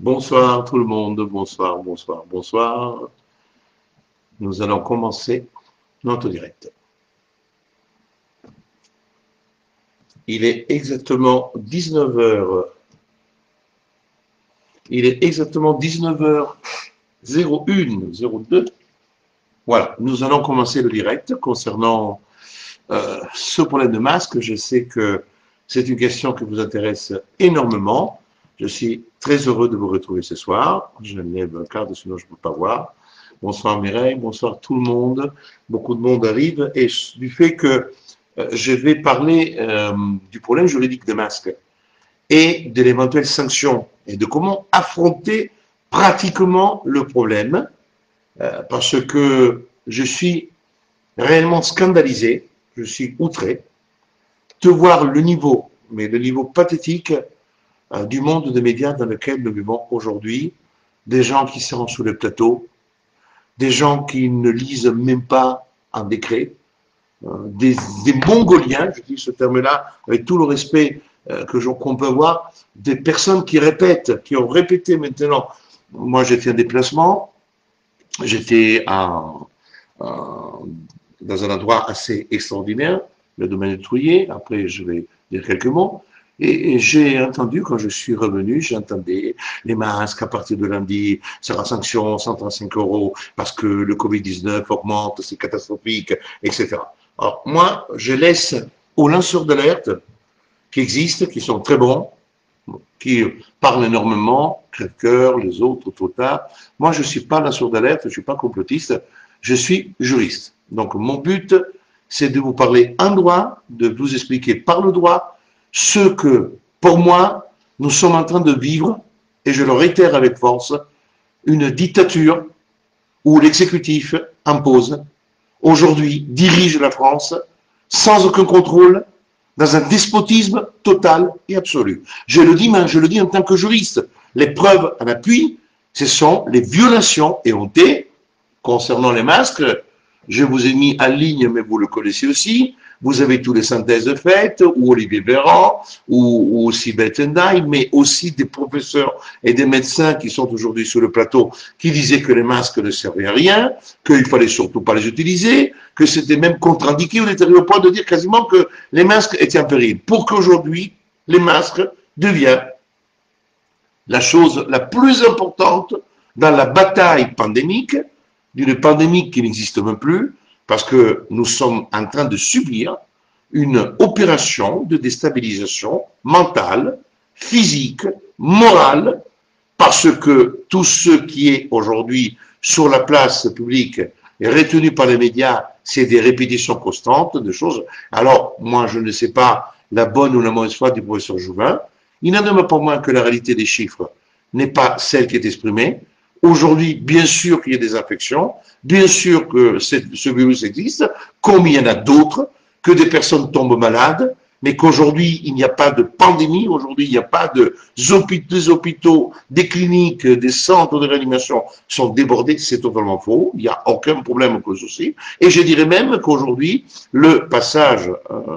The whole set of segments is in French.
Bonsoir tout le monde, bonsoir, bonsoir, bonsoir. Nous allons commencer notre direct. Il est exactement 19 heures. Il est exactement 19h01, 02. Voilà, nous allons commencer le direct concernant ce problème de masque. Je sais que c'est une question qui vous intéresse énormément. Je suis très heureux de vous retrouver ce soir. Je lève un cadre, sinon je ne peux pas voir. Bonsoir Mireille, bonsoir tout le monde. Beaucoup de monde arrive. Et du fait que je vais parler du problème juridique des masques et de l'éventuelle sanction et de comment affronter pratiquement le problème, parce que je suis réellement scandalisé, je suis outré de voir le niveau, mais le niveau pathétique du monde des médias dans lequel nous vivons aujourd'hui, des gens qui sont sur le plateau, des gens qui ne lisent même pas un décret, des Mongoliens, je dis ce terme-là avec tout le respect qu'on peut avoir, des personnes qui répètent, qui ont répété maintenant. Moi, j'ai fait un déplacement, j'étais dans un endroit assez extraordinaire, le domaine de Trouillet, après je vais dire quelques mots, et j'ai entendu, quand je suis revenu, j'entendais les masques à partir de lundi, sera sanction 135 € parce que le Covid-19 augmente, c'est catastrophique, etc. Alors moi, je laisse aux lanceurs d'alerte qui existent, qui sont très bons, qui parlent énormément, Crève-Cœur, les autres, Tota. Moi, je ne suis pas lanceur d'alerte, je ne suis pas complotiste, je suis juriste. Donc mon but, c'est de vous parler en droit, de vous expliquer par le droit ce que, pour moi, nous sommes en train de vivre, et je le réitère avec force, une dictature où l'exécutif impose, aujourd'hui, dirige la France, sans aucun contrôle, dans un despotisme total et absolu. Je le dis, mais je le dis en tant que juriste. Les preuves en appui, ce sont les violations et hontées concernant les masques. Je vous ai mis en ligne, mais vous le connaissez aussi. Vous avez tous les synthèses faites, ou Olivier Véran, ou Sibeth Tendai, mais aussi des professeurs et des médecins qui sont aujourd'hui sur le plateau, qui disaient que les masques ne servaient à rien, qu'il fallait surtout pas les utiliser, que c'était même contre-indiqué. On est arrivé au point de dire quasiment que les masques étaient en péril. Pour qu'aujourd'hui, les masques deviennent la chose la plus importante dans la bataille pandémique, d'une pandémie qui n'existe même plus, parce que nous sommes en train de subir une opération de déstabilisation mentale, physique, morale, parce que tout ce qui est aujourd'hui sur la place publique et retenu par les médias, c'est des répétitions constantes de choses. Alors, moi, je ne sais pas la bonne ou la mauvaise foi du professeur Jouvin. Il n'en demeure pas moins que la réalité des chiffres n'est pas celle qui est exprimée. Aujourd'hui, bien sûr qu'il y a des infections, bien sûr que ce virus existe, comme il y en a d'autres, que des personnes tombent malades, mais qu'aujourd'hui, il n'y a pas de pandémie, aujourd'hui, il n'y a pas des hôpitaux, des cliniques, des centres de réanimation sont débordés, c'est totalement faux, il n'y a aucun problème que ceci. Et je dirais même qu'aujourd'hui, le passage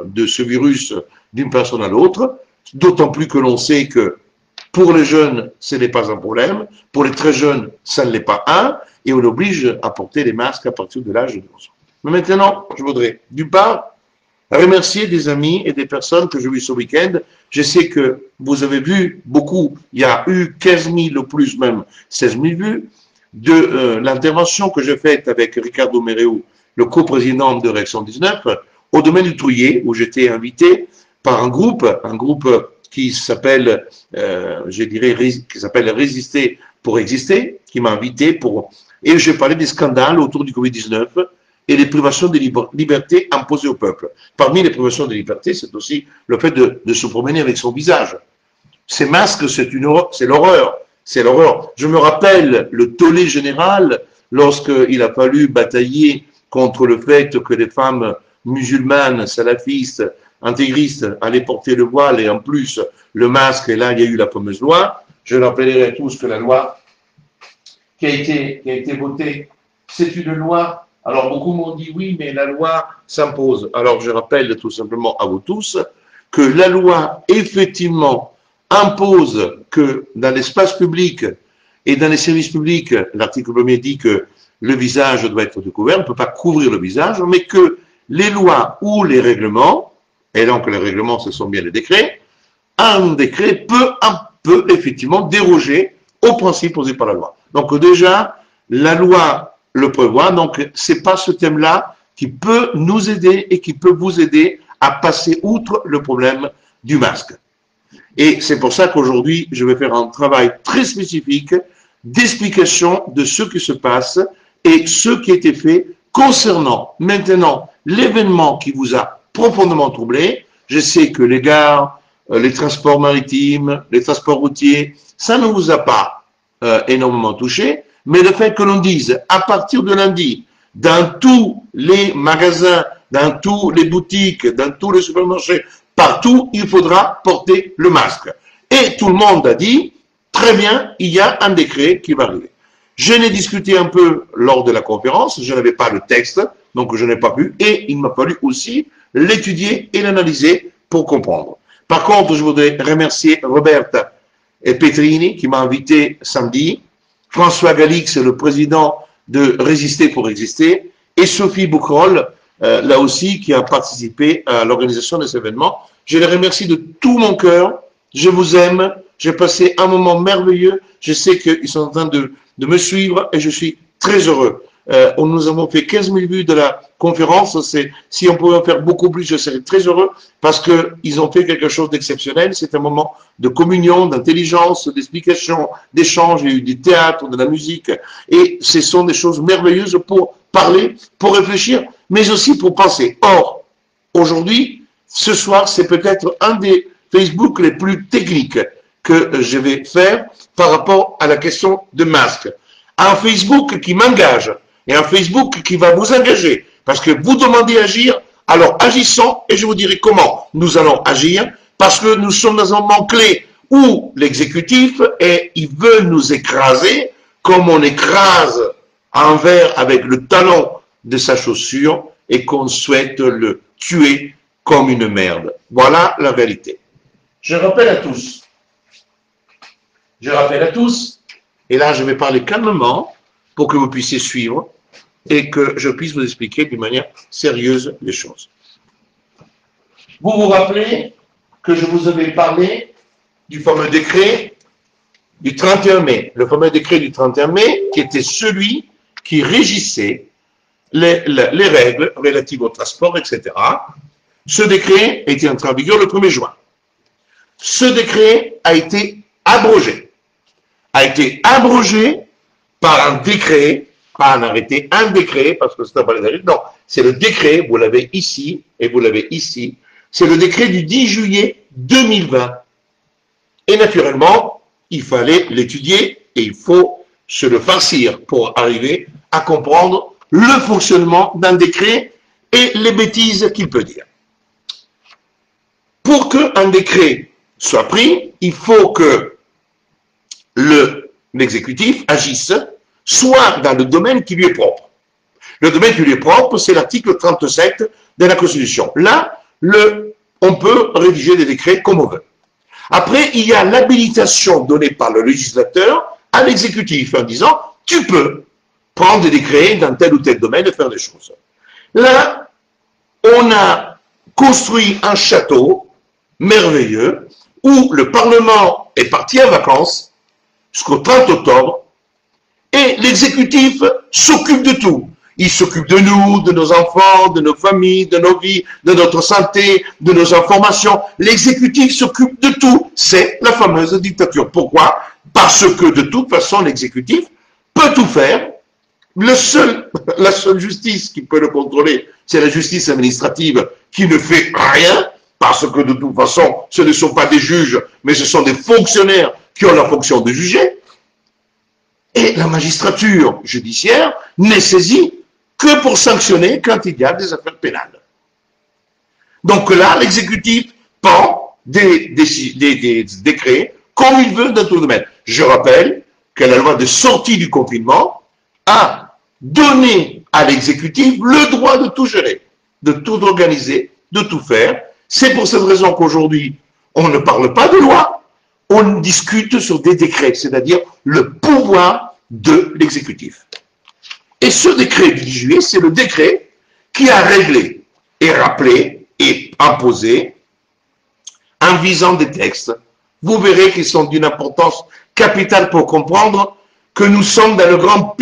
de ce virus d'une personne à l'autre, d'autant plus que l'on sait que pour les jeunes, ce n'est pas un problème. Pour les très jeunes, ça ne l'est pas un. Et on oblige à porter les masques à partir de l'âge de 11 ans. Mais maintenant, je voudrais, d'une part, remercier des amis et des personnes que j'ai vues ce week-end. Je sais que vous avez vu beaucoup, il y a eu 15 000 ou plus même, 16 000 vues, de l'intervention que j'ai faite avec Ricardo Mereu, le coprésident de Réaction 19, au domaine du Trouillet, où j'étais invité par un groupe qui s'appelle, je dirais, qui s'appelle Résister pour exister, qui m'a invité pour, et j'ai parlé des scandales autour du Covid-19 et les privations de liberté imposées au peuple. Parmi les privations de liberté, c'est aussi le fait de se promener avec son visage. Ces masques, c'est l'horreur. C'est l'horreur. Je me rappelle le tollé général lorsqu'il a fallu batailler contre le fait que les femmes musulmanes, salafistes, intégristes allaient porter le voile et en plus le masque, et là il y a eu la fameuse loi. Je rappellerai à tous que la loi qui a été votée, c'est une loi. Alors beaucoup m'ont dit oui, mais la loi s'impose. Alors je rappelle tout simplement à vous tous que la loi effectivement impose que dans l'espace public et dans les services publics, l'article 1er dit que le visage doit être découvert, on ne peut pas couvrir le visage, mais que les lois ou les règlements, et donc les règlements ce sont bien les décrets, un décret peut effectivement déroger aux principes posés par la loi. Donc déjà, la loi le prévoit, donc c'est pas ce thème-là qui peut nous aider et qui peut vous aider à passer outre le problème du masque. Et c'est pour ça qu'aujourd'hui, je vais faire un travail très spécifique d'explication de ce qui se passe et ce qui a été fait concernant maintenant l'événement qui vous a profondément troublé. Je sais que les gares, les transports maritimes, les transports routiers, ça ne vous a pas énormément touché, mais le fait que l'on dise à partir de lundi, dans tous les magasins, dans toutes les boutiques, dans tous les supermarchés, partout, il faudra porter le masque. Et tout le monde a dit, très bien, il y a un décret qui va arriver. Je n'ai discuté un peu lors de la conférence, je n'avais pas le texte, donc je n'ai pas pu, et il m'a fallu aussi l'étudier et l'analyser pour comprendre. Par contre, je voudrais remercier Roberta Petrini qui m'a invité samedi, François Galix, le président de Résister pour exister, et Sophie Boucrol, là aussi, qui a participé à l'organisation de cet événement. Je les remercie de tout mon cœur. Je vous aime. J'ai passé un moment merveilleux. Je sais qu'ils sont en train de me suivre et je suis très heureux. Nous avons fait 15 000 vues de la conférence. Si on pouvait en faire beaucoup plus, je serais très heureux parce qu'ils ont fait quelque chose d'exceptionnel. C'est un moment de communion, d'intelligence, d'explication, d'échange. Il y a eu du théâtre, de la musique. Et ce sont des choses merveilleuses pour parler, pour réfléchir, mais aussi pour penser. Or, aujourd'hui, ce soir, c'est peut-être un des Facebook les plus techniques que je vais faire par rapport à la question de masque. Un Facebook qui m'engage et un Facebook qui va vous engager parce que vous demandez à agir, alors agissons et je vous dirai comment nous allons agir parce que nous sommes dans un moment clé où l'exécutif il veut nous écraser comme on écrase un verre avec le talon de sa chaussure et qu'on souhaite le tuer comme une merde. Voilà la réalité. Je rappelle à tous, et là je vais parler calmement pour que vous puissiez suivre et que je puisse vous expliquer d'une manière sérieuse les choses. Vous vous rappelez que je vous avais parlé du fameux décret du 31 mai, le fameux décret du 31 mai qui était celui qui régissait les règles relatives au transport, etc. Ce décret était entré en vigueur le 1er juin. Ce décret a été abrogé. Par un décret, pas un arrêté, un décret, parce que c'est pas les arrêtés, non, c'est le décret, vous l'avez ici, et vous l'avez ici, c'est le décret du 10 juillet 2020. Et naturellement, il fallait l'étudier et il faut se le farcir pour arriver à comprendre le fonctionnement d'un décret et les bêtises qu'il peut dire. Pour qu'un décret soit pris, il faut que l'exécutif agisse soit dans le domaine qui lui est propre. Le domaine qui lui est propre, c'est l'article 37 de la Constitution. Là, on peut rédiger des décrets comme on veut. Après, il y a l'habilitation donnée par le législateur à l'exécutif en disant « tu peux prendre des décrets dans tel ou tel domaine et faire des choses ». Là, on a construit un château merveilleux où le Parlement est parti en vacances jusqu'au 30 octobre et l'exécutif s'occupe de tout. Il s'occupe de nous, de nos enfants, de nos familles, de nos vies, de notre santé, de nos informations. L'exécutif s'occupe de tout. C'est la fameuse dictature. Pourquoi? Parce que de toute façon, l'exécutif peut tout faire. La seule justice qui peut le contrôler, c'est la justice administrative qui ne fait rien, parce que de toute façon, ce ne sont pas des juges, mais ce sont des fonctionnaires qui ont la fonction de juger. Et la magistrature judiciaire n'est saisie que pour sanctionner quand il y a des affaires pénales. Donc là, l'exécutif prend des décrets comme il veut dans tout le domaine. Je rappelle que la loi de sortie du confinement a donné à l'exécutif le droit de tout gérer, de tout organiser, de tout faire. C'est pour cette raison qu'aujourd'hui, on ne parle pas de loi, on discute sur des décrets, c'est-à-dire le pouvoir de l'exécutif. Et ce décret du 10 juillet, c'est le décret qui a réglé et rappelé et imposé en visant des textes. Vous verrez qu'ils sont d'une importance capitale pour comprendre que nous sommes dans le grand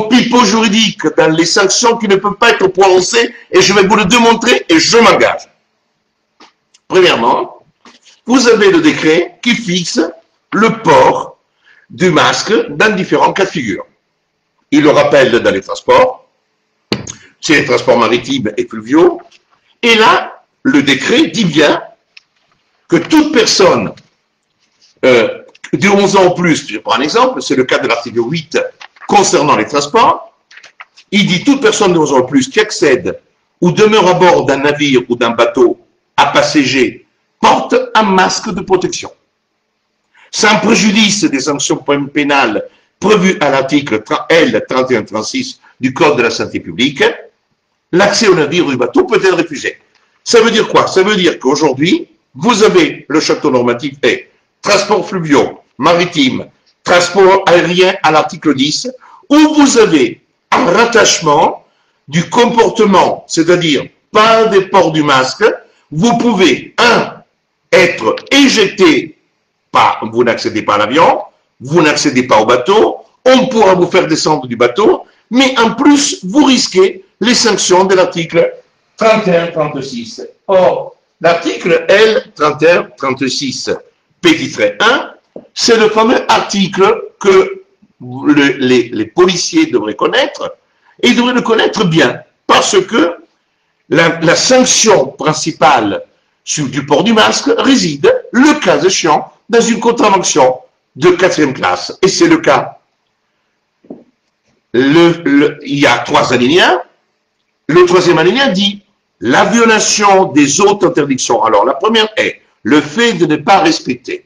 pipeau juridique, dans les sanctions qui ne peuvent pas être prononcées, et je vais vous le démontrer et je m'engage. Premièrement, vous avez le décret qui fixe le port du masque dans différents cas de figure. Il le rappelle dans les transports, c'est les transports maritimes et fluviaux, et là, le décret dit bien que toute personne de 11 ans ou plus, je prends un exemple, c'est le cas de l'article 8 concernant les transports, il dit toute personne de 11 ans ou plus qui accède ou demeure à bord d'un navire ou d'un bateau à passagers porte un masque de protection. Sans préjudice des sanctions pénales prévues à l'article L3136 du Code de la santé publique, l'accès au navire ou au bateau peut être refusé. Ça veut dire quoi? Ça veut dire qu'aujourd'hui, vous avez le château normatif et transport fluviaux, maritime, transport aérien à l'article 10, où vous avez un rattachement du comportement, c'est-à-dire par des ports du masque, vous pouvez, être éjecté vous n'accédez pas à l'avion, vous n'accédez pas au bateau, on pourra vous faire descendre du bateau, mais en plus, vous risquez les sanctions de l'article 31-36. Or, l'article L31-36, petit trait 1, c'est le fameux article que les policiers devraient connaître, et ils devraient le connaître bien, parce que la sanction principale du port du masque réside, le cas échéant, dans une contravention de 4e classe. Et c'est le cas. Il y a 3 alinéas. Le 3e alinéa dit la violation des autres interdictions. Alors, la première est le fait de ne pas respecter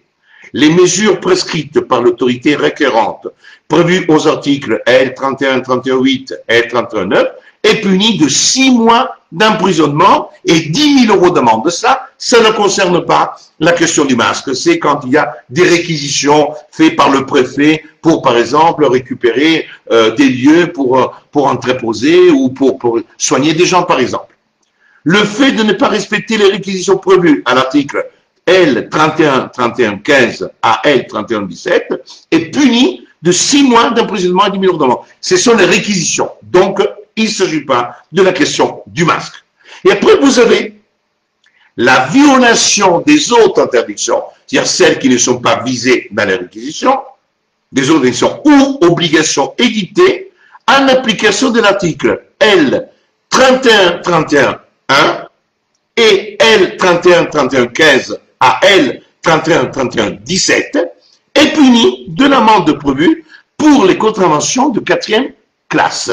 les mesures prescrites par l'autorité requérante, prévues aux articles L31, 31.8, L31.9, est puni de 6 mois d'emprisonnement et 10 000 € d'amende. Ça ne concerne pas la question du masque. C'est quand il y a des réquisitions faites par le préfet pour, par exemple, récupérer des lieux pour entreposer ou pour soigner des gens, par exemple. Le fait de ne pas respecter les réquisitions prévues à l'article L31, 31.15 à L31.17 est puni de 6 mois d'emprisonnement et 10 000 € d'amende. Ce sont les réquisitions. Donc, il ne s'agit pas de la question du masque. Et après, vous avez la violation des autres interdictions, c'est-à-dire celles qui ne sont pas visées dans les réquisitions, des autres interdictions ou obligations éditées en application de l'article L31-31-1 et L31-31-15 à L31-31-17 est puni de l'amende prévue pour les contraventions de 4e classe.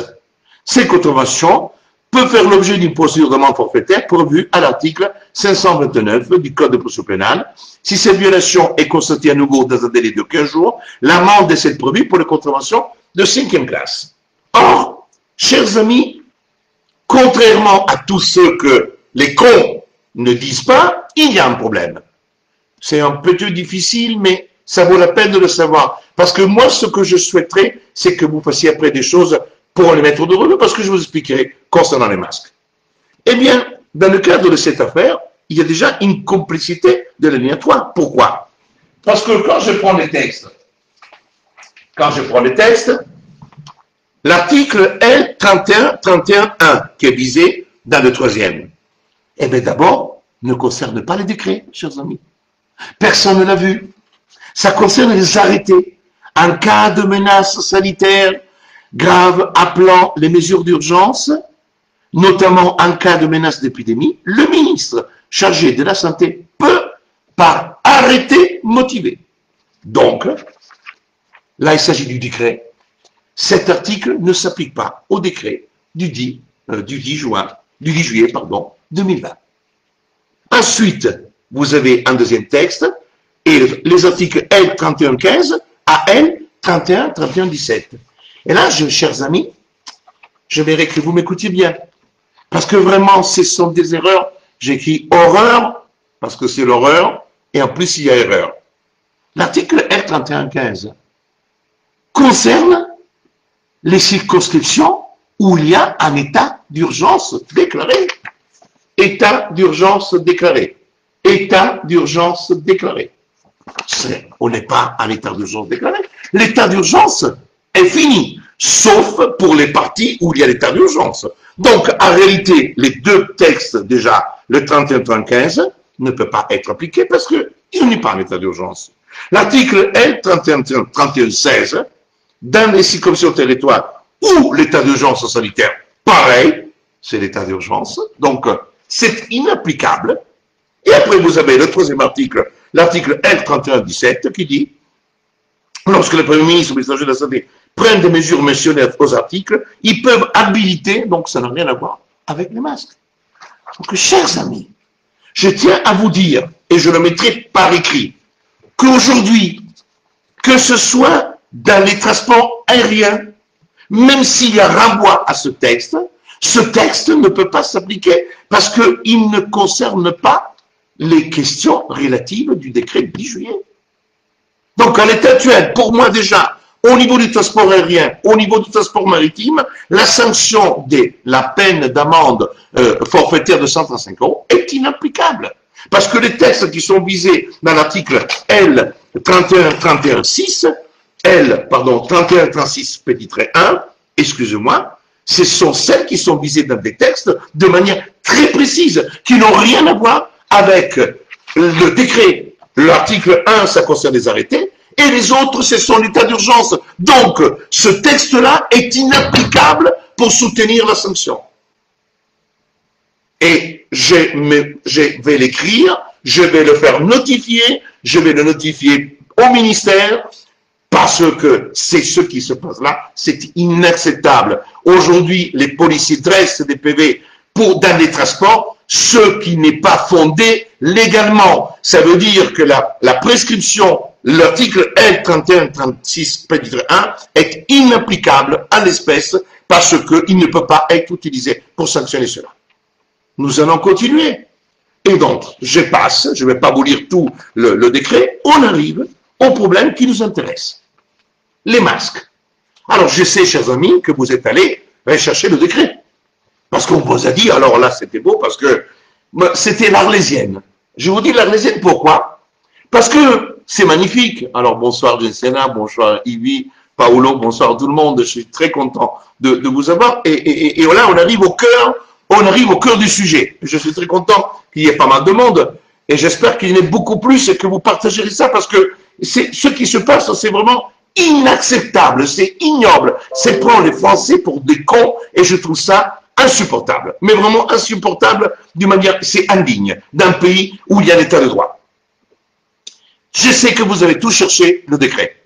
Ces contraventions peuvent faire l'objet d'une procédure d'amende forfaitaire prévue à l'article 529 du Code de procédure pénale. Si cette violation est constatée à nouveau dans un délai de 15 jours, l'amende est celle prévue pour les contraventions de 5e classe. Or, chers amis, contrairement à tous ceux que les cons ne disent pas, il y a un problème. C'est un peu difficile, mais ça vaut la peine de le savoir. Parce que moi, ce que je souhaiterais, c'est que vous fassiez après des choses pour les mettre de revue, parce que je vous expliquerai concernant les masques. Eh bien, dans le cadre de cette affaire, il y a déjà une complicité de l'alinéa 3. Pourquoi? Parce que quand je prends les textes, l'article L31-31-1, qui est visé dans le 3e, eh bien d'abord, ne concerne pas les décrets, chers amis. Personne ne l'a vu. Ça concerne les arrêtés. En cas de menace sanitaire grave appelant les mesures d'urgence, notamment en cas de menace d'épidémie, le ministre chargé de la Santé peut, par arrêté motivé. Donc, là, il s'agit du décret. Cet article ne s'applique pas au décret du 10 juillet 2020. Ensuite, vous avez un deuxième texte et les articles L31-15 à L31-31-17. Et là, chers amis, je verrai que vous m'écoutiez bien. Parce que vraiment, ce sont des erreurs. J'écris horreur, parce que c'est l'horreur, et en plus, il y a erreur. L'article R3115 concerne les circonscriptions où il y a un état d'urgence déclaré. État d'urgence déclaré. État d'urgence déclaré. On n'est pas en état d'urgence déclaré. L'état d'urgence est fini, sauf pour les parties où il y a l'état d'urgence. Donc, en réalité, les deux textes, déjà, le 31-35, ne peut pas être appliqué parce qu'il n'est pas en état d'urgence. L'article L31-31-16, dans les circonscriptions territoires où l'état d'urgence sanitaire, pareil, c'est l'état d'urgence, donc c'est inapplicable. Et après, vous avez le troisième article, l'article L31-17, qui dit lorsque le Premier ministre ou le ministre de la Santé prennent des mesures mentionnées aux articles, ils peuvent habiliter, donc ça n'a rien à voir avec les masques. Donc, chers amis, je tiens à vous dire, et je le mettrai par écrit, qu'aujourd'hui, que ce soit dans les transports aériens, même s'il y a renvoi à ce texte ne peut pas s'appliquer parce qu'il ne concerne pas les questions relatives du décret du 10 juillet. Donc, à l'état actuel, pour moi déjà, au niveau du transport aérien, au niveau du transport maritime, la sanction de la peine d'amende forfaitaire de 135 € est inapplicable. Parce que les textes qui sont visés dans l'article L31-31-6, 31-36 petit trait 1, excusez-moi, ce sont celles qui sont visées dans des textes de manière très précise, qui n'ont rien à voir avec le décret. L'article 1, ça concerne les arrêtés, et les autres, ce sont l'état d'urgence. Donc, ce texte-là est inapplicable pour soutenir la sanction. Et je vais l'écrire, je vais le faire notifier, je vais le notifier au ministère, parce que c'est ce qui se passe là, c'est inacceptable. Aujourd'hui, les policiers dressent des PV dans les transports, ce qui n'est pas fondé légalement. Ça veut dire que la prescription, l'article L31-36 1 est inapplicable à l'espèce parce qu'il ne peut pas être utilisé pour sanctionner cela. Nous allons continuer. Et donc, je passe, je ne vais pas vous lire tout le décret, on arrive au problème qui nous intéresse. Les masques. Alors, je sais, chers amis, que vous êtes allés rechercher le décret. Parce qu'on vous a dit, alors là, c'était beau, parce que c'était l'Arlésienne. Je vous dis l'Arlésienne, pourquoi? Parce que c'est magnifique. Alors, bonsoir, Jensena, bonsoir, Yvi, Paolo, bonsoir tout le monde. Je suis très content de vous avoir. Et là, on arrive au cœur du sujet. Je suis très content qu'il y ait pas mal de monde. Et j'espère qu'il y en ait beaucoup plus et que vous partagerez ça, parce que ce qui se passe, c'est vraiment inacceptable, c'est ignoble. C'est prendre les Français pour des cons, et je trouve ça insupportable. Mais vraiment insupportable d'une manière, c'est indigne d'un pays où il y a l'état de droit. Je sais que vous avez tous cherché le décret.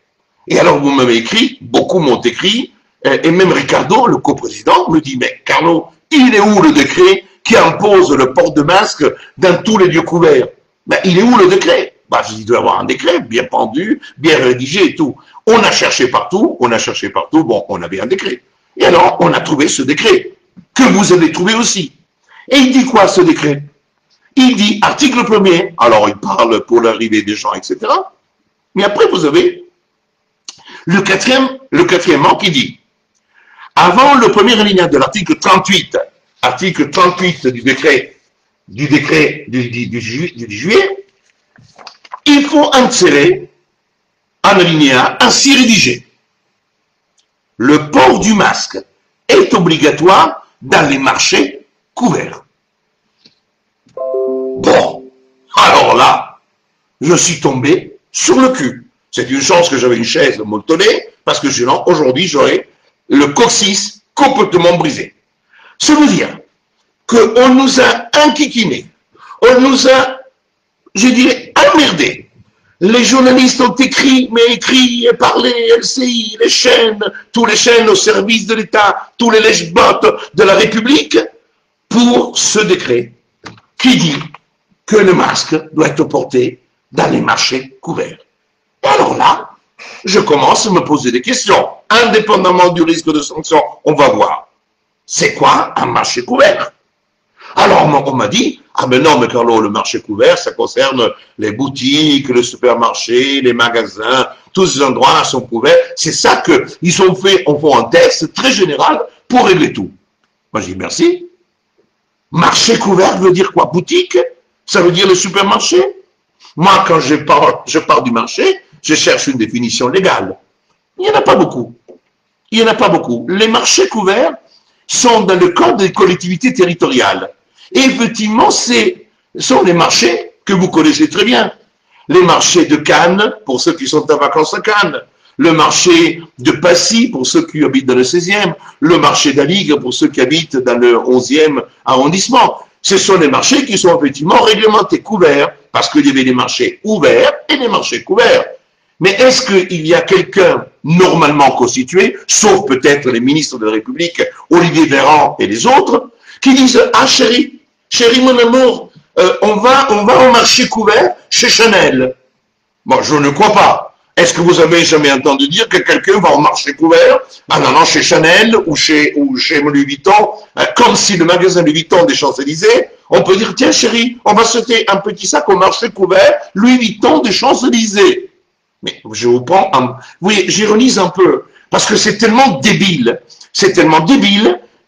Et alors vous m'avez écrit, beaucoup m'ont écrit, et même Ricardo, le coprésident, me dit, mais Carlo, il est où le décret qui impose le port de masque dans tous les lieux couverts? Ben, il est où le décret? Ben, je dis, il doit y avoir un décret, bien pendu, bien rédigé et tout. On a cherché partout, bon, on avait un décret. Et alors, on a trouvé ce décret, que vous avez trouvé aussi. Et il dit quoi, ce décret? Il dit, article 1er, alors il parle pour l'arrivée des gens, etc. Mais après, vous avez le quatrièmement qui dit, avant le premier alinéa de l'article 38 du décret du 10 juillet, il faut insérer un alinéa ainsi rédigé. Le port du masque est obligatoire dans les marchés couverts. Bon, alors là, je suis tombé sur le cul. C'est une chance que j'avais une chaise molletonnée, parce que sinon, aujourd'hui, j'aurais le coccyx complètement brisé. Ça veut dire qu'on nous a enquiquinés, on nous a, je dirais, emmerdés. Les journalistes ont écrit, mais écrit et parlé, LCI, les chaînes, tous les chaînes au service de l'État, tous les lèche-bottes de la République, pour ce décret qui dit que le masque doit être porté dans les marchés couverts. Et alors là, je commence à me poser des questions. Indépendamment du risque de sanction, on va voir. C'est quoi un marché couvert? Alors on m'a dit, ah mais non, mais Carlo, le marché couvert, ça concerne les boutiques, le supermarché, les magasins, tous ces endroits sont couverts. C'est ça qu'ils ont fait, on fait un test très général pour régler tout. Moi, j'ai dit merci. Marché couvert veut dire quoi? Boutique? Ça veut dire le supermarché? Moi, quand je pars du marché, je cherche une définition légale. Il n'y en a pas beaucoup. Il n'y en a pas beaucoup. Les marchés couverts sont dans le code des collectivités territoriales. Et effectivement, sont les marchés que vous connaissez très bien. Les marchés de Cannes, pour ceux qui sont en vacances à Cannes. Le marché de Passy, pour ceux qui habitent dans le 16e. Le marché d'Aligre, pour ceux qui habitent dans le 11e arrondissement. Ce sont les marchés qui sont effectivement réglementés, couverts, parce qu'il y avait des marchés ouverts et des marchés couverts. Mais est-ce qu'il y a quelqu'un normalement constitué, sauf peut-être les ministres de la République, Olivier Véran et les autres, qui disent « Ah chérie, mon amour, on va au marché couvert chez Chanel ». Bon, je ne crois pas. Est-ce que vous avez jamais entendu dire que quelqu'un va au marché couvert? Ah non, non, chez Chanel ou chez Louis Vuitton, comme si le magasin Louis Vuitton des Champs-Élysées, on peut dire, tiens chérie, on va sauter un petit sac au marché couvert Louis Vuitton des Champs-Élysées. Mais je vous prends oui, j'ironise un peu, parce que c'est tellement débile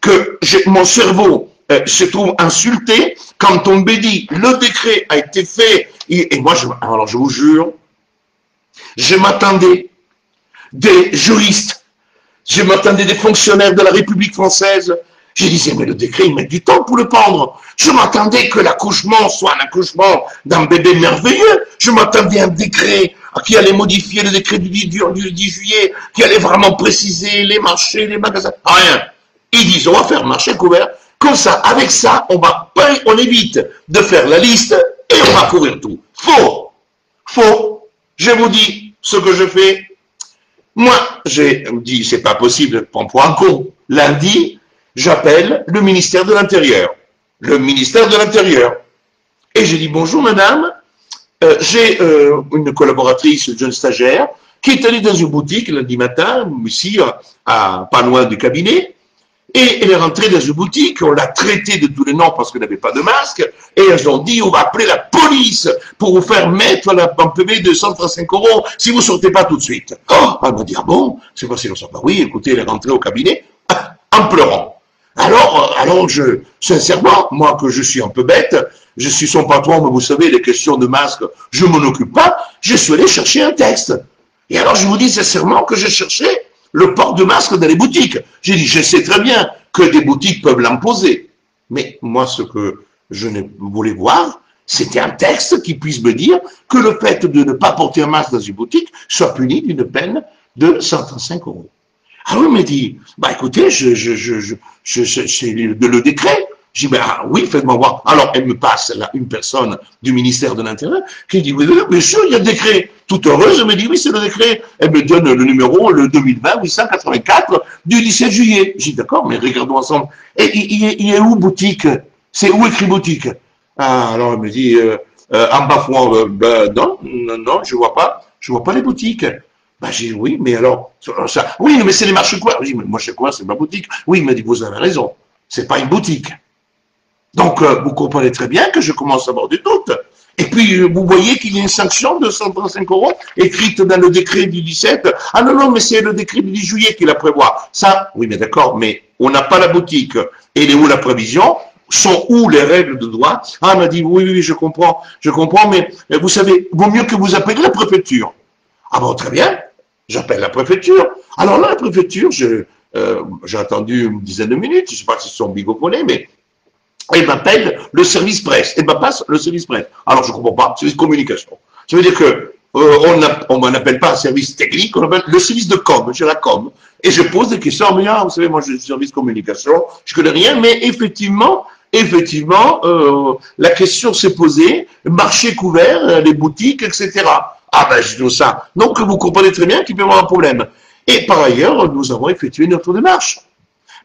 que mon cerveau se trouve insulté quand on me dit, le décret a été fait, et moi, alors je vous jure, je m'attendais des juristes, je m'attendais des fonctionnaires de la République française. Je disais, mais le décret, il met du temps pour le prendre. Je m'attendais que l'accouchement soit un accouchement d'un bébé merveilleux. Je m'attendais à un décret qui allait modifier le décret du 10 juillet, qui allait vraiment préciser les marchés, les magasins. Rien. Ils disent, on va faire marché couvert. Comme ça, avec ça, on évite de faire la liste et on va couvrir tout. Faux. Faux. Je vous dis ce que je fais. Moi, j'ai dit, c'est pas possible, prends pour un con. Lundi, j'appelle le ministère de l'Intérieur. Le ministère de l'Intérieur. Et j'ai dit, bonjour madame, j'ai une collaboratrice, une jeune stagiaire, qui est allée dans une boutique lundi matin, ici, pas loin du cabinet, et elle est rentrée dans une boutique, on l'a traitée de tous les noms parce qu'elle n'avait pas de masque, et elles ont dit, on va appeler la police pour vous faire mettre un PV de 135 € si vous ne sortez pas tout de suite. Oh, elle m'a dit, ah bon, c'est quoi si on sort pas? Oui, écoutez, elle est rentrée au cabinet en pleurant. Alors, sincèrement, moi que je suis un peu bête, je suis son patron, mais vous savez, les questions de masque, je m'en occupe pas, je suis allé chercher un texte. Et alors, je vous dis sincèrement que j'ai cherché le port de masque dans les boutiques. J'ai dit, je sais très bien que des boutiques peuvent l'imposer. Mais moi, ce que je voulais voir, c'était un texte qui puisse me dire que le fait de ne pas porter un masque dans une boutique soit puni d'une peine de 135 €. Alors, il m'a dit, bah écoutez, c'est le décret. J'ai dit, bah oui, faites-moi voir. Alors, elle me passe là une personne du ministère de l'Intérieur qui dit, oui, bien sûr, il y a le décret. Toute heureuse, elle me dit, oui, c'est le décret. Elle me donne le numéro, le 2020-884 du 17 juillet. J'ai dit, d'accord, mais regardons ensemble. Et il est où boutique? C'est où écrit boutique? Ah, alors, elle me dit, en bafouant, non, je vois pas les boutiques. Bah, j'ai dit, oui, mais alors, ça, oui, mais c'est les marchés couverts. J'ai dit, mais marché couvert, c'est pas boutique. Oui, il m'a dit, vous avez raison. C'est pas une boutique. Donc, vous comprenez très bien que je commence à avoir des doutes. Et puis, vous voyez qu'il y a une sanction de 135 € écrite dans le décret du 17. Ah non, non, mais c'est le décret du 10 juillet qui la prévoit. Ça, oui, mais d'accord, mais on n'a pas la boutique. Et est où la prévision? Sont où les règles de droit? Ah, elle m'a dit, oui, je comprends, mais vous savez, vaut mieux que vous appeliez la préfecture. Ah bon, très bien, j'appelle la préfecture. Alors là, la préfecture, j'ai attendu une dizaine de minutes, je ne sais pas si ce sont bigoponés, mais elle m'appelle le service presse. Elle me passe le service presse. Alors, je ne comprends pas, service communication. Ça veut dire que on n'appelle pas un service technique, on appelle le service de com, j'ai la com. Et je pose des questions, mais vous savez, moi, je suis service communication, je ne connais rien, mais effectivement, la question s'est posée, marché couvert, les boutiques, etc. Ah ben, je dis ça. Donc, vous comprenez très bien qu'il peut y avoir un problème. Et par ailleurs, nous avons effectué notre démarche.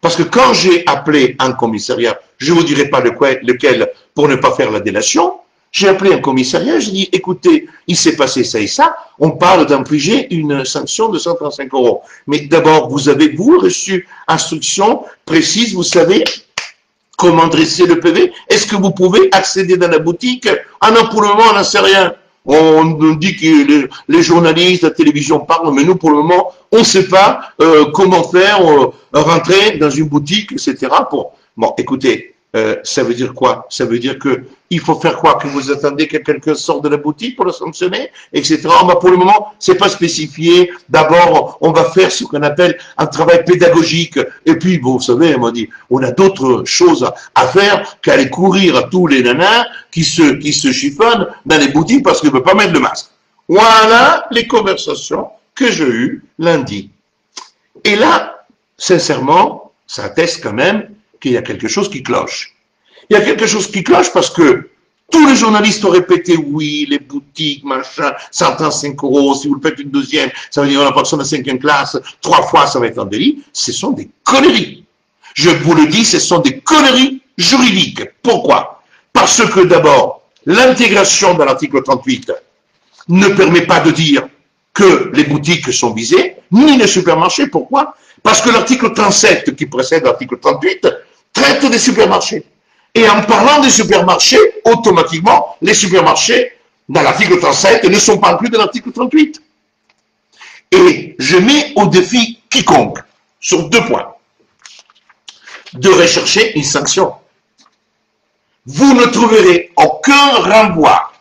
Parce que quand j'ai appelé un commissariat, je ne vous dirai pas lequel pour ne pas faire la délation, j'ai appelé un commissariat, j'ai dit, écoutez, il s'est passé ça et ça, on parle d'infliger une sanction de 135 €. Mais d'abord, vous avez, vous, reçu instruction précise, vous savez, Comment dresser le PV? Est-ce que vous pouvez accéder dans la boutique? Ah non, pour le moment, on n'en sait rien. On nous dit que les journalistes, la télévision parlent, mais nous, pour le moment, on ne sait pas comment faire, rentrer dans une boutique, etc. Bon, écoutez, ça veut dire quoi? Ça veut dire que il faut faire quoi? Que vous attendez que quelqu'un sorte de la boutique pour le sanctionner, etc. Pour le moment, c'est pas spécifié. D'abord, on va faire ce qu'on appelle un travail pédagogique. Et puis, vous savez, on m'a dit, on a d'autres choses à faire qu'aller courir à tous les nanas qui se chiffonnent dans les boutiques parce qu'ils ne veulent pas mettre le masque. Voilà les conversations que j'ai eues lundi. Et là, sincèrement, ça atteste quand même qu'il y a quelque chose qui cloche. Il y a quelque chose qui cloche parce que tous les journalistes ont répété, oui, les boutiques, machin, 135 €, si vous le faites une deuxième, ça veut dire la personne de 5e classe, 3 fois, ça va être un délit. Ce sont des conneries. Je vous le dis, ce sont des conneries juridiques. Pourquoi? Parce que d'abord, l'intégration dans l'article 38 ne permet pas de dire que les boutiques sont visées, ni les supermarchés. Pourquoi? Parce que l'article 37 qui précède l'article 38 traite des supermarchés. Et en parlant des supermarchés, automatiquement, les supermarchés, dans l'article 37, ne sont pas inclus dans l'article 38. Et je mets au défi quiconque, sur 2 points, de rechercher une sanction. Vous ne trouverez aucun renvoi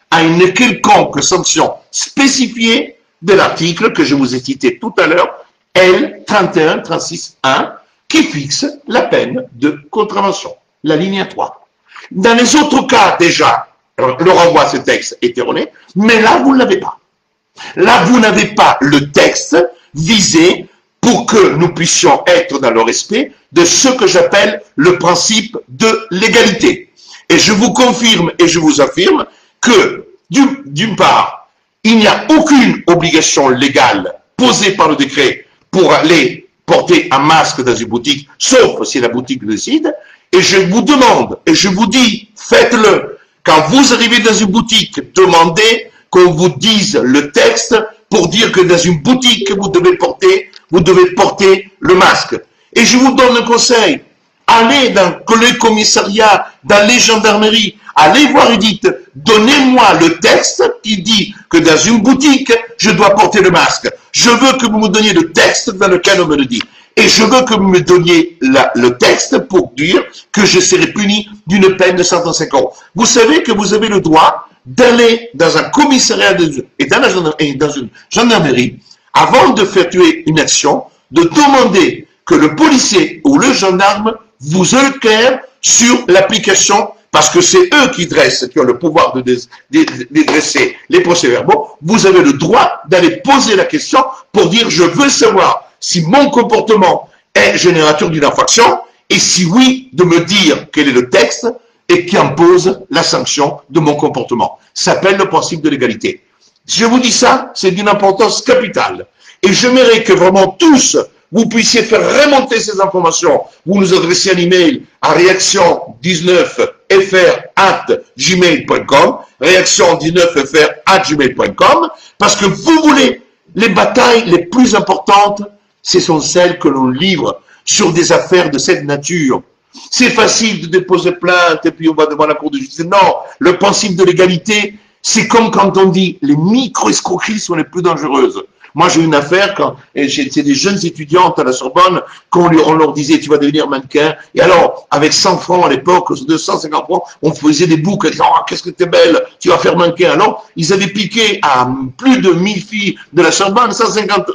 à une quelconque sanction spécifiée de l'article que je vous ai cité tout à l'heure, L3136.1, qui fixe la peine de contravention, la ligne 3. Dans les autres cas, déjà, le renvoi à ce texte est erroné, mais là, vous ne l'avez pas. Là, vous n'avez pas le texte visé pour que nous puissions être dans le respect de ce que j'appelle le principe de l'égalité. Et je vous confirme et je vous affirme que, d'une part, il n'y a aucune obligation légale posée par le décret pour aller porter un masque dans une boutique, sauf si la boutique le décide. Et je vous demande, et je vous dis, faites-le. Quand vous arrivez dans une boutique, demandez qu'on vous dise le texte pour dire que dans une boutique, vous devez porter le masque. Et je vous donne un conseil. Allez dans les commissariats, dans les gendarmeries, allez voir et dites, donnez-moi le texte qui dit que dans une boutique, je dois porter le masque. Je veux que vous me donniez le texte dans lequel on me le dit. Et je veux que vous me donniez le texte pour dire que je serai puni d'une peine de 135 €. Vous savez que vous avez le droit d'aller dans un commissariat et dans une gendarmerie, avant de faire tuer une action, de demander que le policier ou le gendarme vous éclaire sur l'application, parce que c'est eux qui ont le pouvoir de dresser les procès-verbaux. Vous avez le droit d'aller poser la question pour dire, je veux savoir si mon comportement est générateur d'une infraction, et si oui, de me dire quel est le texte et qui impose la sanction de mon comportement. Ça s'appelle le principe de l'égalité. Si je vous dis ça, c'est d'une importance capitale. Et j'aimerais que vraiment tous, vous puissiez faire remonter ces informations. Vous nous adressez un email à réaction19fr@gmail.com, réaction19fr@gmail.com, parce que vous voulez les batailles les plus importantes, ce sont celles que l'on livre sur des affaires de cette nature. C'est facile de déposer plainte et puis on va devant la Cour de justice. Non, le principe de l'égalité, c'est comme quand on dit les micro-escroqueries sont les plus dangereuses. Moi, j'ai eu une affaire quand j'étais des jeunes étudiantes à la Sorbonne, quand on leur disait, tu vas devenir mannequin. Et alors, avec 100 francs à l'époque, 250 francs, on faisait des boucles, disant, oh, qu'est-ce que t'es belle, tu vas faire mannequin. Alors, ils avaient piqué à plus de 1000 filles de la Sorbonne, 150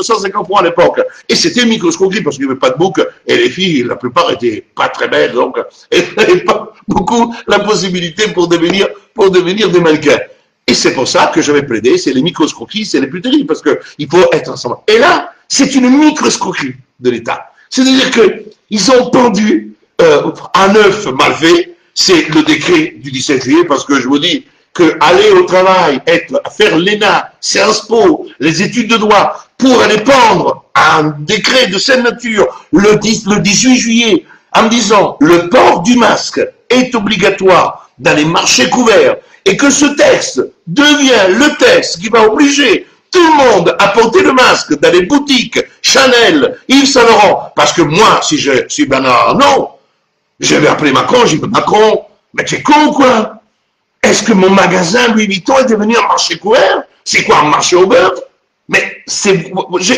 francs à l'époque. Et c'était microscopique parce qu'il n'y avait pas de boucles. Et les filles, la plupart étaient pas très belles, donc, elles n'avaient pas beaucoup la possibilité pour devenir des mannequins. Et c'est pour ça que j'avais plaidé, c'est les micro-escroqueries, c'est les plus terribles, parce qu'il faut être ensemble. Et là, c'est une micro-escroquerie de l'État. C'est-à-dire qu'ils ont pendu un œuf mal fait, c'est le décret du 17 juillet, parce que je vous dis que aller au travail, faire l'ENA, Sciences Po, les études de droit, pour aller pendre un décret de cette nature le 18 juillet, en disant le port du masque est obligatoire dans les marchés couverts, et que ce texte devient le texte qui va obliger tout le monde à porter le masque dans les boutiques Chanel, Yves Saint Laurent, parce que moi, si je suis Bernard Arnault, J'avais appelé Macron, j'ai dit, Macron, mais tu es con ou quoi? Est-ce que mon magasin Louis Vuitton est devenu un marché couvert? C'est quoi un marché au beurre? Mais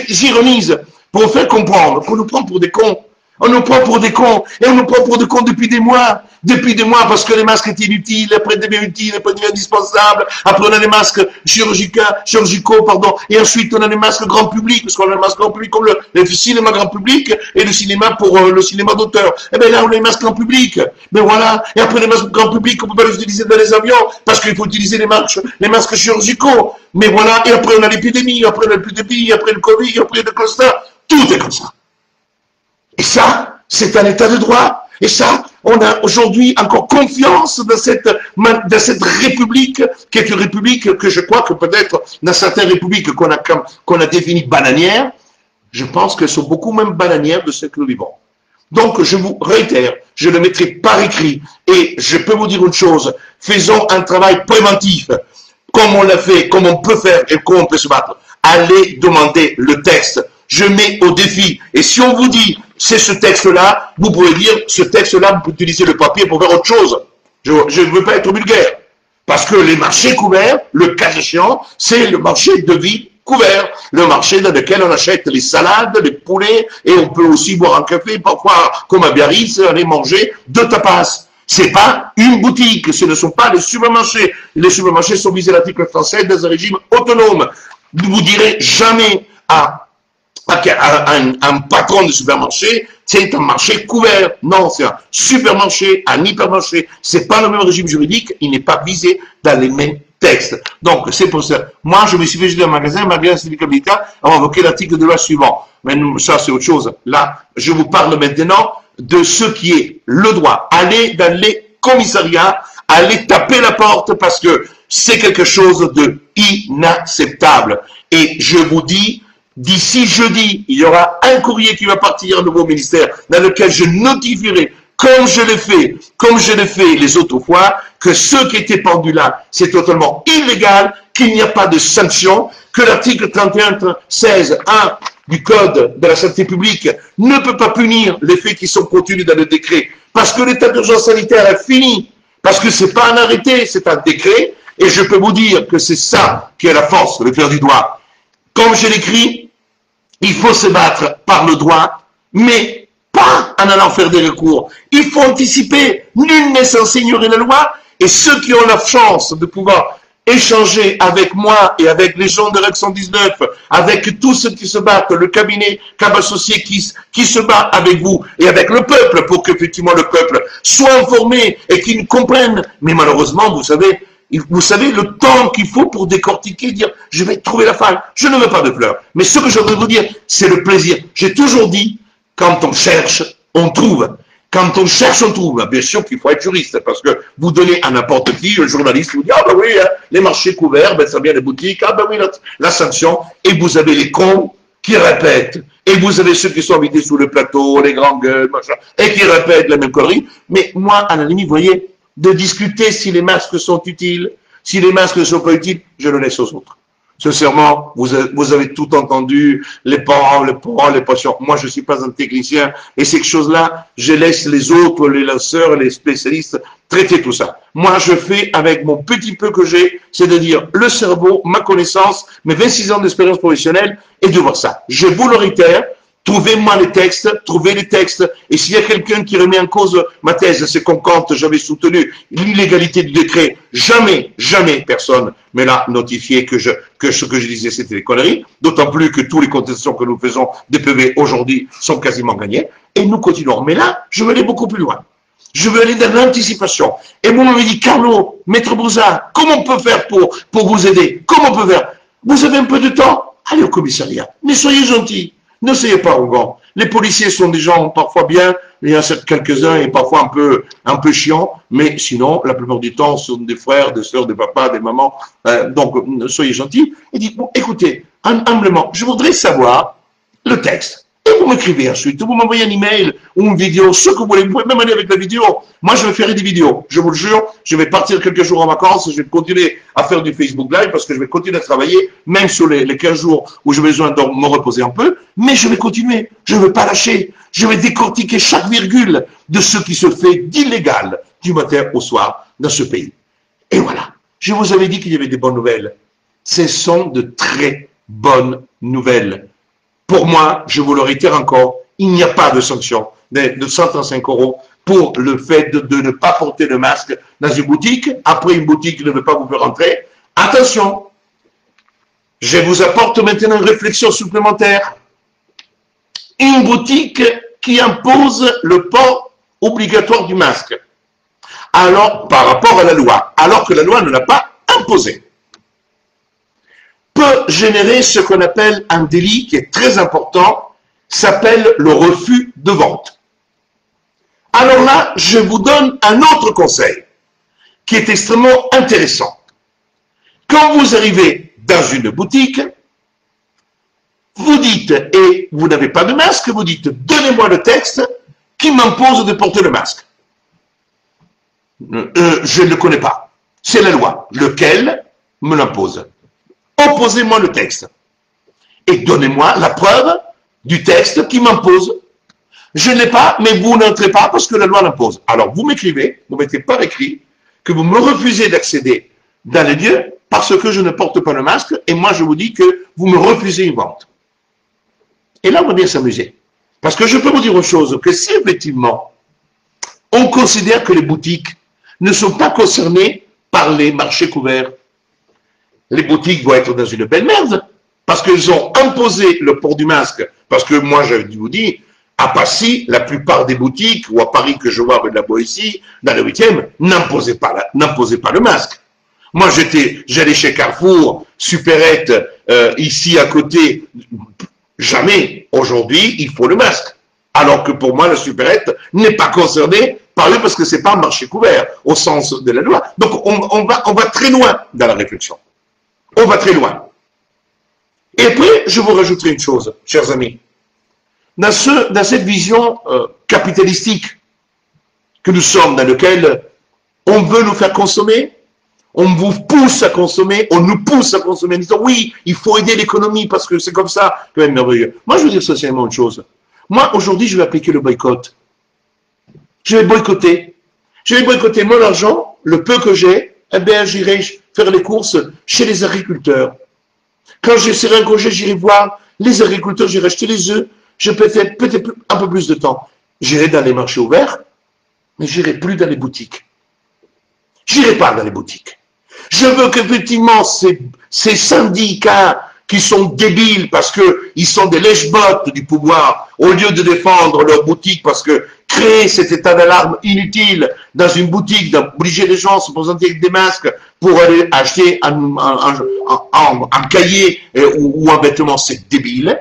j'ironise pour vous faire comprendre qu'on nous prend pour des cons. On nous prend pour des cons. Et on nous prend pour des cons depuis des mois. Depuis des mois, parce que les masques étaient inutiles, après deviennent utiles, après deviennent indispensables. Après, on a les masques chirurgicaux, et ensuite, on a les masques grand public, parce qu'on a les masques grand public comme le cinéma grand public et le cinéma pour le cinéma d'auteur. Et bien là, on a les masques grand public. Mais voilà. Et après, les masques grand public, on ne peut pas les utiliser dans les avions, parce qu'il faut utiliser les masques chirurgicaux. Mais voilà. Et après, on a l'épidémie, après l'épidémie, après le Covid, après le cluster. Tout est comme ça. Et ça, c'est un état de droit. Et ça, on a aujourd'hui encore confiance dans cette république, qui est une république que je crois que peut-être dans certaines républiques qu'on a définies bananières, je pense qu'elles sont beaucoup même bananières de ce que nous vivons. Donc, je vous réitère, je le mettrai par écrit, et je peux vous dire une chose, faisons un travail préventif, comme on l'a fait, comme on peut faire et comme on peut se battre. Allez demander le texte. Je mets au défi. Et si on vous dit, c'est ce texte-là, vous pouvez dire, ce texte-là, vous pouvez utiliser le papier pour faire autre chose. Je ne veux pas être vulgaire. Parce que les marchés couverts, le cas échéant, c'est le marché de vie couvert. Le marché dans lequel on achète les salades, les poulets, et on peut aussi boire un café, parfois, comme à Biarritz, aller manger deux tapas. C'est pas une boutique, ce ne sont pas les supermarchés. Les supermarchés sont visés à l'article français dans un régime autonome. Vous direz jamais à un patron de supermarché, c'est un marché couvert. Non, c'est un supermarché, un hypermarché. C'est pas le même régime juridique, il n'est pas visé dans les mêmes textes. Donc, c'est pour ça. Moi, je me suis fait dans un magasin syndicat militaire, on a invoqué l'article de loi suivant. Mais ça, c'est autre chose. Là, je vous parle maintenant de ce qui est le droit. Allez dans les commissariats, allez taper la porte parce que c'est quelque chose de inacceptable. Et je vous dis, d'ici jeudi, il y aura un courrier qui va partir au nouveau ministère dans lequel je notifierai, comme je l'ai fait les autres fois, que ce qui était pendu là, c'est totalement illégal, qu'il n'y a pas de sanction, que l'article 31-16-1 du Code de la santé publique ne peut pas punir les faits qui sont contenus dans le décret, parce que l'état d'urgence sanitaire est fini, parce que c'est pas un arrêté, c'est un décret, et je peux vous dire que c'est ça qui est la force, le faire du droit. Comme je l'écris, il faut se battre par le droit, mais pas en allant faire des recours. Il faut anticiper. Nul n'est censé ignorer la loi. Et ceux qui ont la chance de pouvoir échanger avec moi et avec les gens de REC 119, avec tous ceux qui se battent, le cabinet CAB Associé qui se bat avec vous et avec le peuple pour qu'effectivement le peuple soit informé et qu'il comprenne. Mais malheureusement, vous savez le temps qu'il faut pour décortiquer, dire je vais trouver la faille. Je ne veux pas de fleurs. Mais ce que je veux vous dire, c'est le plaisir. J'ai toujours dit, quand on cherche, on trouve. Quand on cherche, on trouve. Bien sûr qu'il faut être juriste, parce que vous donnez à n'importe qui, le journaliste vous dit, ah ben oui, les marchés couverts, ben ça vient des boutiques, ah ben oui, la sanction. Et vous avez les cons qui répètent. Et vous avez ceux qui sont invités sous le plateau, les grands gueules, machin, et qui répètent la même connerie. Mais moi, à la limite, vous voyez, de discuter si les masques sont utiles, si les masques ne sont pas utiles, je le laisse aux autres. Sincèrement, vous avez tout entendu, les parents, les patients. Moi, je ne suis pas un technicien et ces choses-là, je laisse les autres, les lanceurs, les spécialistes traiter tout ça. Moi, je fais avec mon petit peu que j'ai, c'est-à-dire le cerveau, ma connaissance, mes 26 ans d'expérience professionnelle et de voir ça. Je vous le réitère, trouvez-moi les textes, trouvez les textes, et s'il y a quelqu'un qui remet en cause ma thèse, c'est comme quand j'avais soutenu l'illégalité du décret, jamais personne me l'a notifié que ce que je disais c'était des conneries, d'autant plus que tous les contestations que nous faisons des PV aujourd'hui sont quasiment gagnées, et nous continuons. Mais là, je veux aller beaucoup plus loin. Je veux aller dans l'anticipation. Et vous m'avez dit, Carlo, Maître Broussard, comment on peut faire pour vous aider? Comment on peut faire? Vous avez un peu de temps? Allez au commissariat. Mais soyez gentils. Ne soyez pas arrogants. Les policiers sont des gens parfois bien, il y en a quelques-uns et parfois un peu chiants, mais sinon, la plupart du temps, ce sont des frères, des sœurs, des papas, des mamans. Donc, soyez gentils et dites, bon, écoutez, humblement, je voudrais savoir le texte. Et vous m'écrivez ensuite, vous m'envoyez un email ou une vidéo, ce que vous voulez, vous pouvez même aller avec la vidéo. Moi, je vais faire des vidéos, je vous le jure, je vais partir quelques jours en vacances, je vais continuer à faire du Facebook Live parce que je vais continuer à travailler, même sur les 15 jours où j'ai besoin de me reposer un peu, mais je vais continuer, je ne vais pas lâcher, je vais décortiquer chaque virgule de ce qui se fait d'illégal du matin au soir dans ce pays. Et voilà, je vous avais dit qu'il y avait des bonnes nouvelles. Ce sont de très bonnes nouvelles. Pour moi, je vous le réitère encore, il n'y a pas de sanction de 135 € pour le fait de ne pas porter le masque dans une boutique. Après, une boutique ne veut pas vous faire entrer. Attention, je vous apporte maintenant une réflexion supplémentaire. Une boutique qui impose le port obligatoire du masque. Alors, par rapport à la loi, alors que la loi ne l'a pas imposé, peut générer ce qu'on appelle un délit qui est très important, s'appelle le refus de vente. Alors là, je vous donne un autre conseil qui est extrêmement intéressant. Quand vous arrivez dans une boutique, vous dites, et vous n'avez pas de masque, vous dites, donnez-moi le texte qui m'impose de porter le masque. Je ne le connais pas. C'est la loi. Lequel me l'impose? Opposez-moi le texte. Et donnez-moi la preuve du texte qui m'impose. Je ne l'ai pas, mais vous n'entrez pas parce que la loi l'impose. Alors, vous m'écrivez, vous mettez par écrit que vous me refusez d'accéder dans les lieux parce que je ne porte pas le masque et moi je vous dis que vous me refusez une vente. Et là, on va bien s'amuser. Parce que je peux vous dire une chose, que si effectivement, on considère que les boutiques ne sont pas concernées par les marchés couverts, les boutiques vont être dans une belle merde, parce qu'ils ont imposé le port du masque, parce que moi, je vous dis, à Passy, la plupart des boutiques, ou à Paris que je vois avec la Boétie, dans le 8e, n'imposaient pas le masque. Moi, j'allais chez Carrefour, Supérette, ici à côté, jamais. Aujourd'hui, il faut le masque. Alors que pour moi, la supérette n'est pas concernée par eux parce que c'est pas un marché couvert au sens de la loi. Donc, on va très loin dans la réflexion. On va très loin. Et après, je vous rajouterai une chose, chers amis. Dans cette vision capitalistique que nous sommes, dans laquelle on veut nous faire consommer, on vous pousse à consommer, on nous pousse à consommer en disant oui, il faut aider l'économie parce que c'est comme ça, quand même merveilleux. Moi, je veux dire socialement une chose. Moi, aujourd'hui, je vais appliquer le boycott. Je vais boycotter. Je vais boycotter mon argent, le peu que j'ai, eh bien, j'irai faire les courses chez les agriculteurs. Quand je serai un congé, j'irai voir les agriculteurs, j'irai acheter les œufs, je peux faire peut-être un peu plus de temps. J'irai dans les marchés ouverts, mais j'irai plus dans les boutiques. J'irai pas dans les boutiques. Je veux qu'effectivement, ces syndicats qui sont débiles parce qu'ils sont des lèche-bottes du pouvoir, au lieu de défendre leur boutique, parce que créer cet état d'alarme inutile dans une boutique, d'obliger les gens à se présenter avec des masques pour aller acheter un cahier ou un vêtement, c'est débile,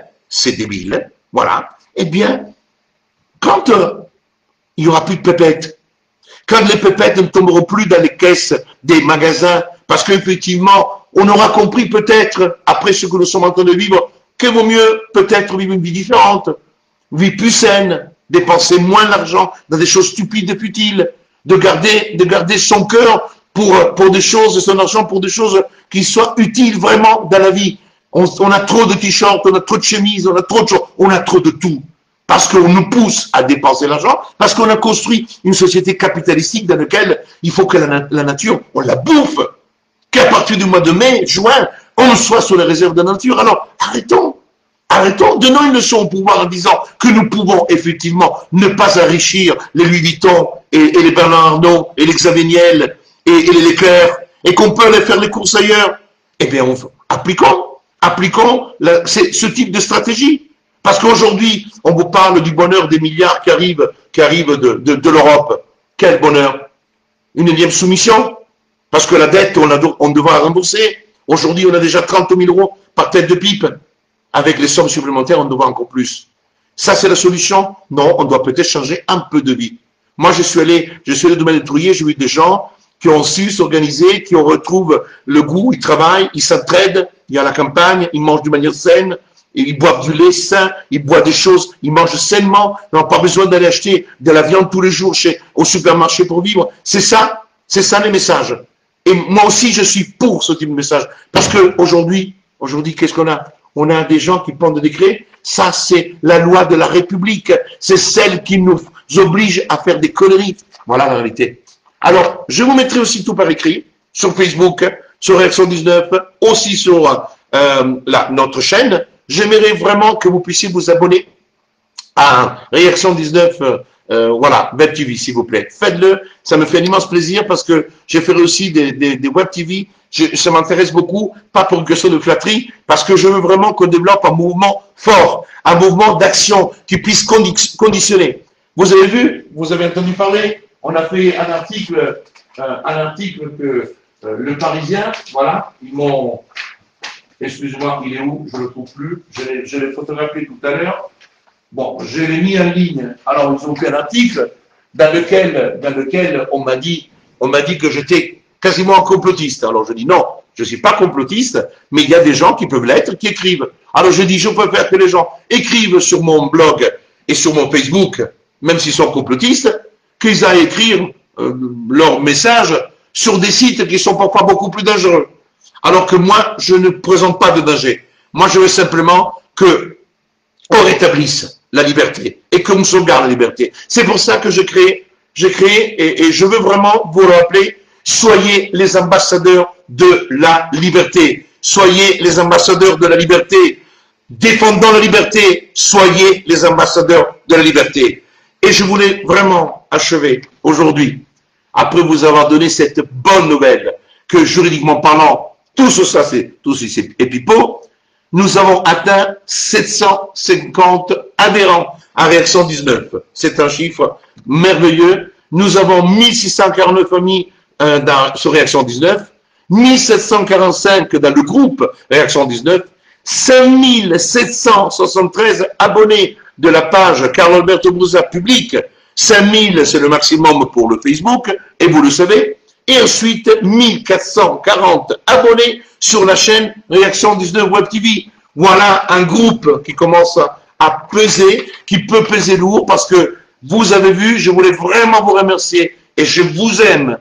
voilà. Eh bien, quand il n'y aura plus de pépettes, quand les pépettes ne tomberont plus dans les caisses des magasins, parce qu'effectivement, on aura compris peut-être, après ce que nous sommes en train de vivre, qu'il vaut mieux peut-être vivre une vie différente, une vie plus saine, dépenser moins d'argent dans des choses stupides et futiles, de garder son cœur pour des choses, son argent pour des choses qui soient utiles vraiment dans la vie. On a trop de t-shirts, on a trop de chemises, on a trop de choses, on a trop de tout. Parce qu'on nous pousse à dépenser l'argent, parce qu'on a construit une société capitalistique dans laquelle il faut que la nature, on la bouffe. Qu'à partir du mois de mai, juin, on soit sur les réserves de la nature. Alors, arrêtons, donnons une leçon au pouvoir en disant que nous pouvons effectivement ne pas enrichir les Louis Vuitton et les Bernard Arnault et les Xavier Niel et les Leclerc et qu'on peut aller faire les courses ailleurs. Eh bien, appliquons ce type de stratégie. Parce qu'aujourd'hui, on vous parle du bonheur des milliards qui arrivent de l'Europe. Quel bonheur? Une énième soumission? Parce que la dette, on devra rembourser. Aujourd'hui, on a déjà 30 000 € par tête de pipe. Avec les sommes supplémentaires, on devra encore plus. Ça, c'est la solution? Non, on doit peut-être changer un peu de vie. Moi, je suis allé dans le domaine de Trouillet, j'ai vu des gens qui ont su s'organiser, qui retrouvent le goût, ils travaillent, ils s'entraident, il y a la campagne, ils mangent d'une manière saine, ils boivent du lait sain, ils boivent des choses, ils mangent sainement, ils n'ont pas besoin d'aller acheter de la viande tous les jours au supermarché pour vivre. C'est ça les messages. Et moi aussi, je suis pour ce type de message. Parce que aujourd'hui, qu'est-ce qu'on a? On a des gens qui prennent des décrets. Ça, c'est la loi de la République. C'est celle qui nous oblige à faire des conneries. Voilà la réalité. Alors, je vous mettrai aussi tout par écrit, sur Facebook, sur Réaction 19, aussi sur notre chaîne. J'aimerais vraiment que vous puissiez vous abonner à Réaction 19, voilà, Web TV, s'il vous plaît. Faites-le, ça me fait un immense plaisir parce que j'ai fait aussi des Web TV. Ça m'intéresse beaucoup, pas pour une question de flatterie, parce que je veux vraiment qu'on développe un mouvement fort, un mouvement d'action qui puisse conditionner. Vous avez vu, vous avez entendu parler, on a fait un article que Le Parisien, voilà, ils m'ont... Excuse-moi, il est où? Je ne le trouve plus. Je l'ai photographié tout à l'heure. Bon, je l'ai mis en ligne. Alors, ils ont fait un article dans lequel on m'a dit que j'étais quasiment un complotiste. Alors, je dis non, je ne suis pas complotiste, mais il y a des gens qui peuvent l'être, qui écrivent. Alors, je dis, je préfère que les gens écrivent sur mon blog et sur mon Facebook, même s'ils sont complotistes, qu'ils aillent écrire leurs messages sur des sites qui sont parfois beaucoup plus dangereux. Alors que moi, je ne présente pas de danger. Moi, je veux simplement qu'on rétablisse la liberté et qu'on sauvegarde la liberté. C'est pour ça que j'ai créé et je veux vraiment vous rappeler, soyez les ambassadeurs de la liberté. Soyez les ambassadeurs de la liberté. Défendons la liberté. Soyez les ambassadeurs de la liberté. Et je voulais vraiment achever aujourd'hui, après vous avoir donné cette bonne nouvelle, que juridiquement parlant, tout ça, c'est pipeau. Nous avons atteint 750 adhérents à Réaction 19. C'est un chiffre merveilleux. Nous avons 1649 familles sur Réaction 19, 1745 dans le groupe Réaction 19, 5773 abonnés de la page Carlo Alberto Brusa public. 5000, c'est le maximum pour le Facebook, et vous le savez. Et ensuite, 1440 abonnés sur la chaîne Réaction 19 Web TV. Voilà un groupe qui commence à peser, qui peut peser lourd, parce que vous avez vu, je voulais vraiment vous remercier, et je vous aime.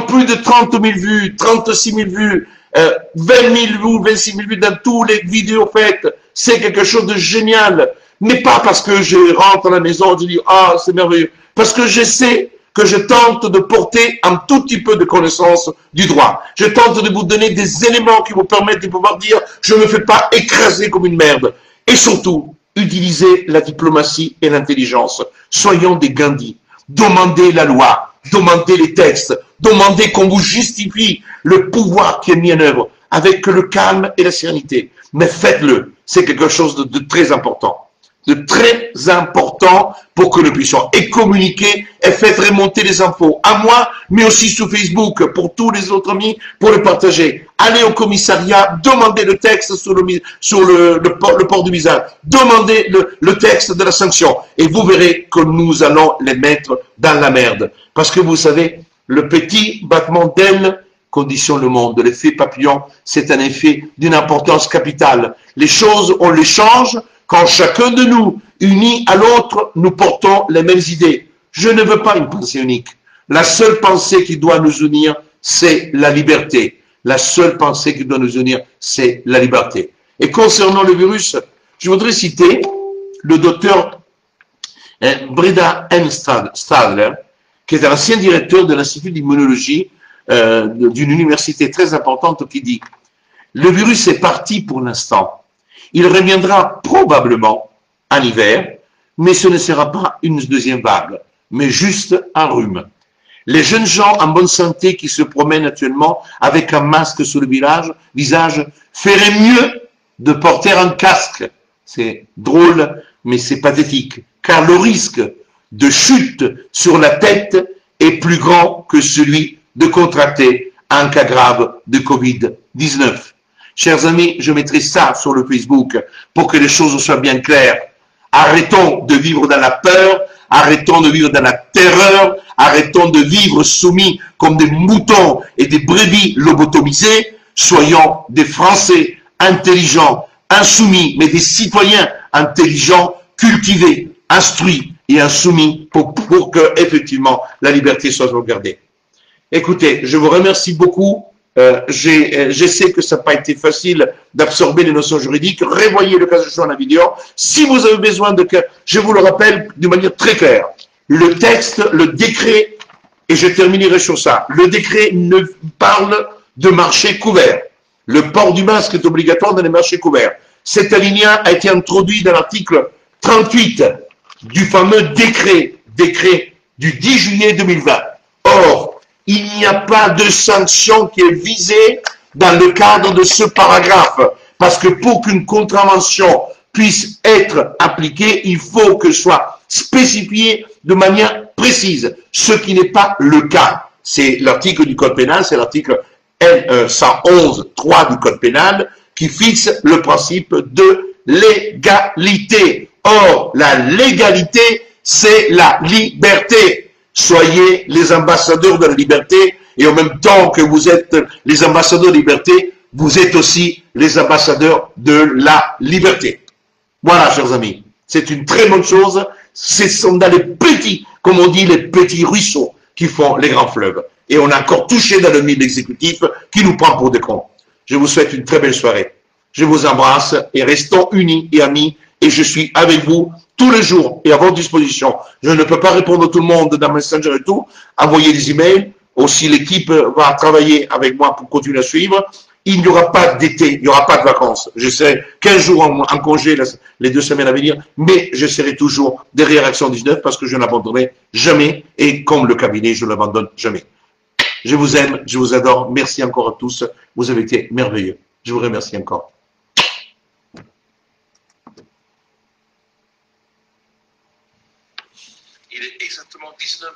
Plus de 30 000 vues, 36 000 vues, 20 000 vues, 26 000 vues dans toutes les vidéos faites. C'est quelque chose de génial. Mais pas parce que je rentre à la maison et je dis « Ah, c'est merveilleux ». Parce que je sais que je tente de porter un tout petit peu de connaissance du droit. Je tente de vous donner des éléments qui vous permettent de pouvoir dire « Je ne me fais pas écraser comme une merde ». Et surtout, utilisez la diplomatie et l'intelligence. Soyons des Gandhi. Demandez la loi, demandez les textes, demandez qu'on vous justifie le pouvoir qui est mis en œuvre avec le calme et la sérénité. Mais faites-le. C'est quelque chose de très important. De très important pour que nous puissions et communiquer et faire remonter les infos à moi, mais aussi sur Facebook pour tous les autres amis, pour le partager. Allez au commissariat, demandez le texte sur le port du visage, demandez le texte de la sanction et vous verrez que nous allons les mettre dans la merde. Parce que vous savez, le petit battement d'aile conditionne le monde. L'effet papillon, c'est un effet d'une importance capitale. Les choses, on les change quand chacun de nous, unis à l'autre, nous portons les mêmes idées. Je ne veux pas une pensée unique. La seule pensée qui doit nous unir, c'est la liberté. La seule pensée qui doit nous unir, c'est la liberté. Et concernant le virus, je voudrais citer le docteur Breda M. Stadler, qui est l'ancien directeur de l'Institut d'immunologie d'une université très importante, qui dit « Le virus est parti pour l'instant. Il reviendra probablement en hiver, mais ce ne sera pas une deuxième vague, mais juste un rhume. Les jeunes gens en bonne santé qui se promènent actuellement avec un masque sur le visage feraient mieux de porter un casque. C'est drôle, mais c'est pathétique, car le risque de chute sur la tête est plus grand que celui de contracter un cas grave de Covid-19. Chers amis, je mettrai ça sur le Facebook pour que les choses soient bien claires. Arrêtons de vivre dans la peur, arrêtons de vivre dans la terreur, arrêtons de vivre soumis comme des moutons et des brebis lobotomisés. Soyons des Français intelligents, insoumis, mais des citoyens intelligents, cultivés, instruits et insoumis pour que, effectivement, la liberté soit sauvegardée. Écoutez, je vous remercie beaucoup. Je sais que ça n'a pas été facile d'absorber les notions juridiques. Revoyez le cas échéant la vidéo. Si vous avez besoin de... Je vous le rappelle de manière très claire. Le texte, le décret, et je terminerai sur ça, le décret ne parle de marché couvert. Le port du masque est obligatoire dans les marchés couverts. Cet alinéa a été introduit dans l'article 38 du fameux décret du 10 juillet 2020. Or, il n'y a pas de sanction qui est visée dans le cadre de ce paragraphe. Parce que pour qu'une contravention puisse être appliquée, il faut que soit spécifié de manière précise, ce qui n'est pas le cas. C'est l'article du Code pénal, c'est l'article L111.3 du Code pénal qui fixe le principe de légalité. Or, la légalité, c'est la liberté. Soyez les ambassadeurs de la liberté et en même temps que vous êtes les ambassadeurs de la liberté, vous êtes aussi les ambassadeurs de la liberté. Voilà, chers amis, c'est une très bonne chose. Ce sont dans les petits, comme on dit, les petits ruisseaux qui font les grands fleuves. Et on a encore touché dans le milieu exécutif qui nous prend pour des cons. Je vous souhaite une très belle soirée. Je vous embrasse et restons unis et amis. Et je suis avec vous tous les jours et à votre disposition. Je ne peux pas répondre à tout le monde dans Messenger et tout. Envoyez des emails. Aussi, l'équipe va travailler avec moi pour continuer à suivre. Il n'y aura pas d'été, il n'y aura pas de vacances. Je serai 15 jours en congé les 2 semaines à venir, mais je serai toujours derrière Action 19 parce que je n'abandonnerai jamais et comme le cabinet, je ne l'abandonne jamais. Je vous aime, je vous adore. Merci encore à tous. Vous avez été merveilleux. Je vous remercie encore. Il est exactement 19h.